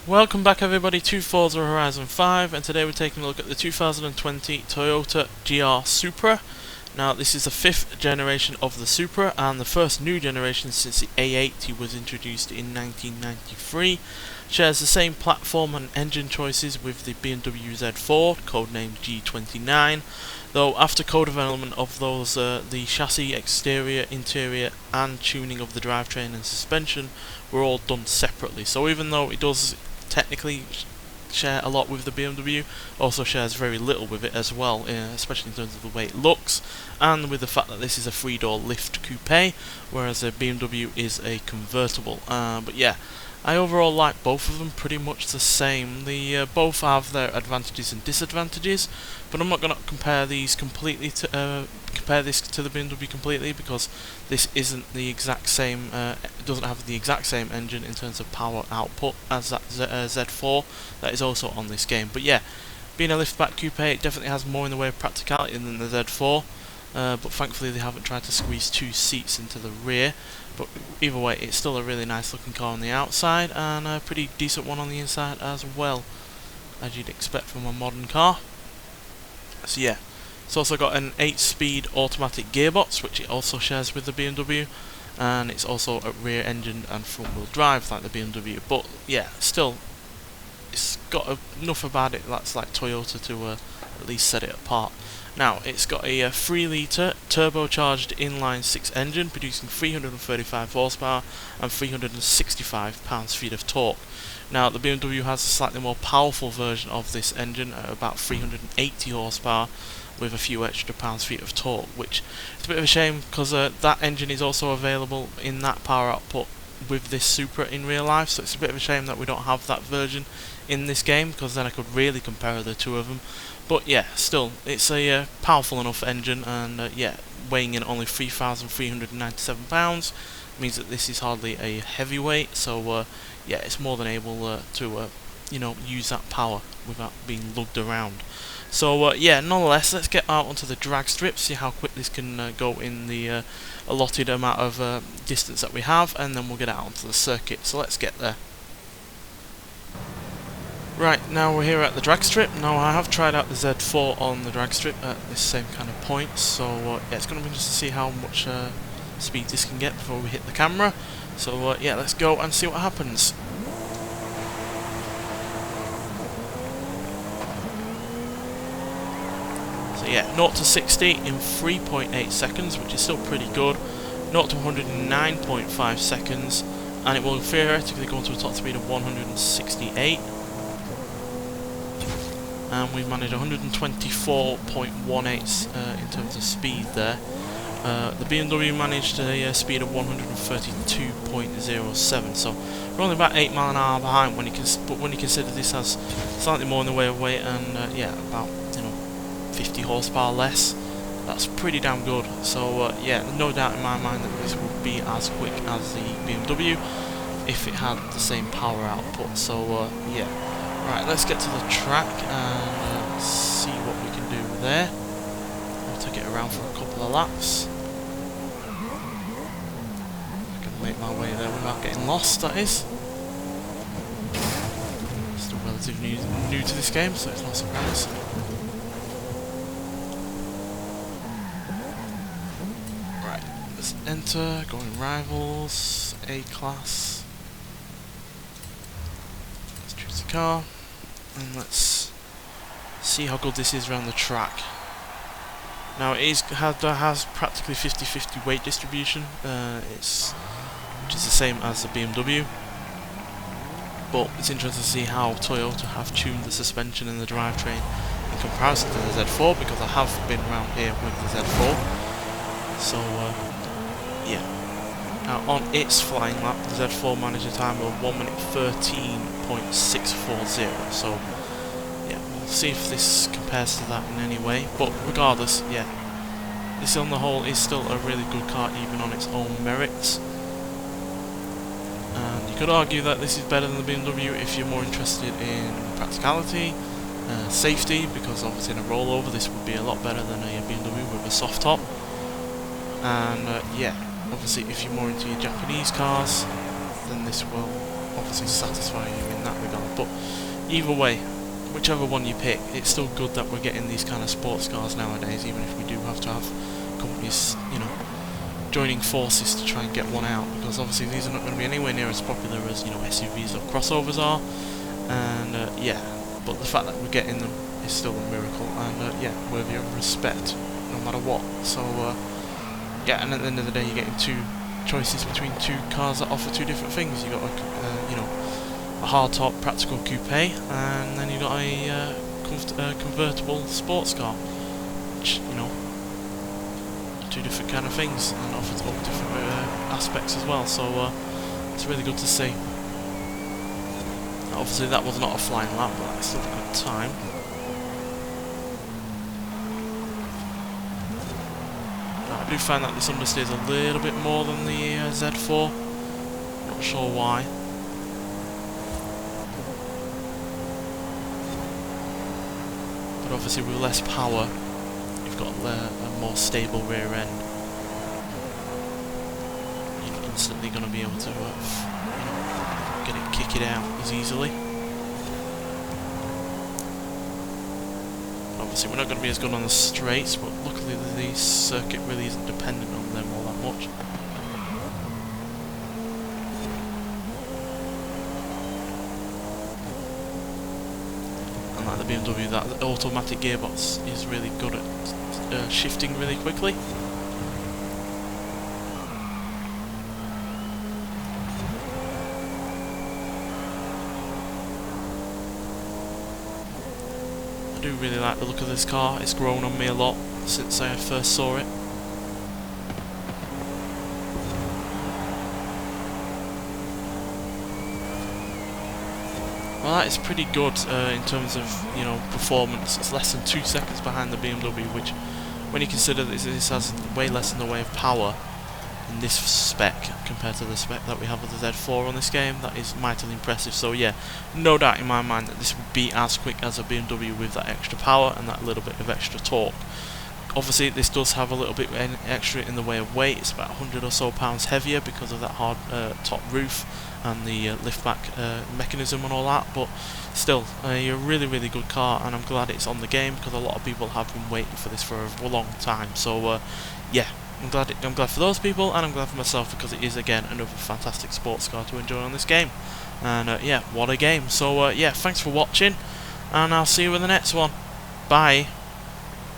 Welcome back everybody to Forza Horizon 5, and today we're taking a look at the 2020 Toyota GR Supra. Now this is the 5th generation of the Supra and the first new generation since the A80 was introduced in 1993. Shares the same platform and engine choices with the BMW Z4, codenamed G29, though after co-development of those, the chassis, exterior, interior and tuning of the drivetrain and suspension were all done separately. So even though it does technically share a lot with the BMW, also shares very little with it as well, especially in terms of the way it looks and with the fact that this is a 3-door lift coupe, whereas the BMW is a convertible. But yeah, I overall like both of them pretty much the same. They both have their advantages and disadvantages, but I'm not going to compare these completely to compare this to the BMW completely, because this isn't the exact same. It doesn't have the exact same engine in terms of power output as that Z4 that is also on this game. But yeah, being a liftback coupe, it definitely has more in the way of practicality than the Z4. But thankfully they haven't tried to squeeze 2 seats into the rear. But either way, it's still a really nice looking car on the outside and a pretty decent one on the inside as well, as you'd expect from a modern car. So yeah, it's also got an 8-speed automatic gearbox, which it also shares with the BMW, and it's also a rear engine and front wheel drive like the BMW. But yeah, still, it's got enough about it that's like Toyota to at least set it apart. Now, it's got a 3-litre turbocharged inline-6 engine producing 335 horsepower and 365 pounds-feet of torque. Now, the BMW has a slightly more powerful version of this engine at about 380 horsepower with a few extra pounds-feet of torque, which is a bit of a shame because that engine is also available in that power output with this Supra in real life, so it's a bit of a shame that we don't have that version in this game, because then I could really compare the two of them. But yeah, still, it's a powerful enough engine, and yeah, weighing in only 3,397 pounds means that this is hardly a heavyweight. So yeah, it's more than able to you know, use that power without being lugged around. So yeah, nonetheless, let's get out onto the drag strip, see how quick this can go in the allotted amount of distance that we have, and then we'll get out onto the circuit. So let's get there. Right, now we're here at the drag strip. Now I have tried out the Z4 on the drag strip at this same kind of point, so yeah, it's going to be interesting to see how much speed this can get before we hit the camera. So yeah, let's go and see what happens. So yeah, 0 to 60 in 3.8 seconds, which is still pretty good. 0 to 109.5 seconds, and it will theoretically go to a top speed of 168. And we've managed 124.18 in terms of speed there. The BMW managed a speed of 132.07, so we're only about 8 miles an hour behind when you consider this has slightly more in the way of weight and yeah, about 50 horsepower less. That's pretty damn good. So yeah, no doubt in my mind that this would be as quick as the BMW if it had the same power output. So yeah. Right, let's get to the track and see what we can do there. I'll take it around for a couple of laps. I can make my way there without getting lost, that is. Still relatively new to this game, so it's no surprise. Right, let's enter, go in rivals, A-class. Let's choose the car. And let's see how good this is around the track. Now it has practically 50-50 weight distribution, which is the same as the BMW. But it's interesting to see how Toyota have tuned the suspension and the drivetrain in comparison to the Z4, because I have been around here with the Z4. So yeah. Now on its flying lap, the Z4 managed a time of 1 minute 13.640. So yeah, we'll see if this compares to that in any way. But regardless, yeah, this on the whole is still a really good car, even on its own merits. And you could argue that this is better than the BMW if you're more interested in practicality, safety, because obviously in a rollover this would be a lot better than a BMW with a soft top. And yeah, obviously if you're more into your Japanese cars, then this will obviously satisfy you in that regard. But either way, whichever one you pick, it's still good that we're getting these kind of sports cars nowadays, even if we do have to have companies, you know, joining forces to try and get one out, because obviously these are not going to be anywhere near as popular as, you know, SUVs or crossovers are, and yeah, but the fact that we're getting them is still a miracle, and yeah, worthy of respect no matter what. So yeah, and at the end of the day, you're getting two choices between two cars that offer two different things. You got a, you know, a hardtop practical coupe, and then you got a convertible sports car, which, you know, two different kind of things and offers all different aspects as well. So it's really good to see. Obviously, that was not a flying lap, but that's still a good time. I do find that this understeers a little bit more than the Z4. Not sure why. But obviously with less power, you've got a more stable rear end. You're instantly going to be able to you know, kick it out as easily. Obviously we're not going to be as good on the straights, but luckily the circuit really isn't dependent on them all that much. And like the BMW, that automatic gearbox is really good at shifting really quickly. I do really like the look of this car. It's grown on me a lot since I first saw it. Well, that is pretty good in terms of, you know, performance. It's less than 2 seconds behind the BMW, which, when you consider that this has way less in the way of power in this spec compared to the spec that we have with the Z4 on this game, that is mightily impressive. So yeah, no doubt in my mind that this would be as quick as a BMW with that extra power and that little bit of extra torque. Obviously this does have a little bit extra in the way of weight. It's about 100 or so pounds heavier because of that hard top roof and the lift back mechanism and all that, but still a really good car, and I'm glad it's on the game because a lot of people have been waiting for this for a long time. So yeah, I'm glad for those people, and I'm glad for myself because it is again another fantastic sports car to enjoy on this game. And yeah, what a game. So yeah, thanks for watching, and I'll see you in the next one. Bye.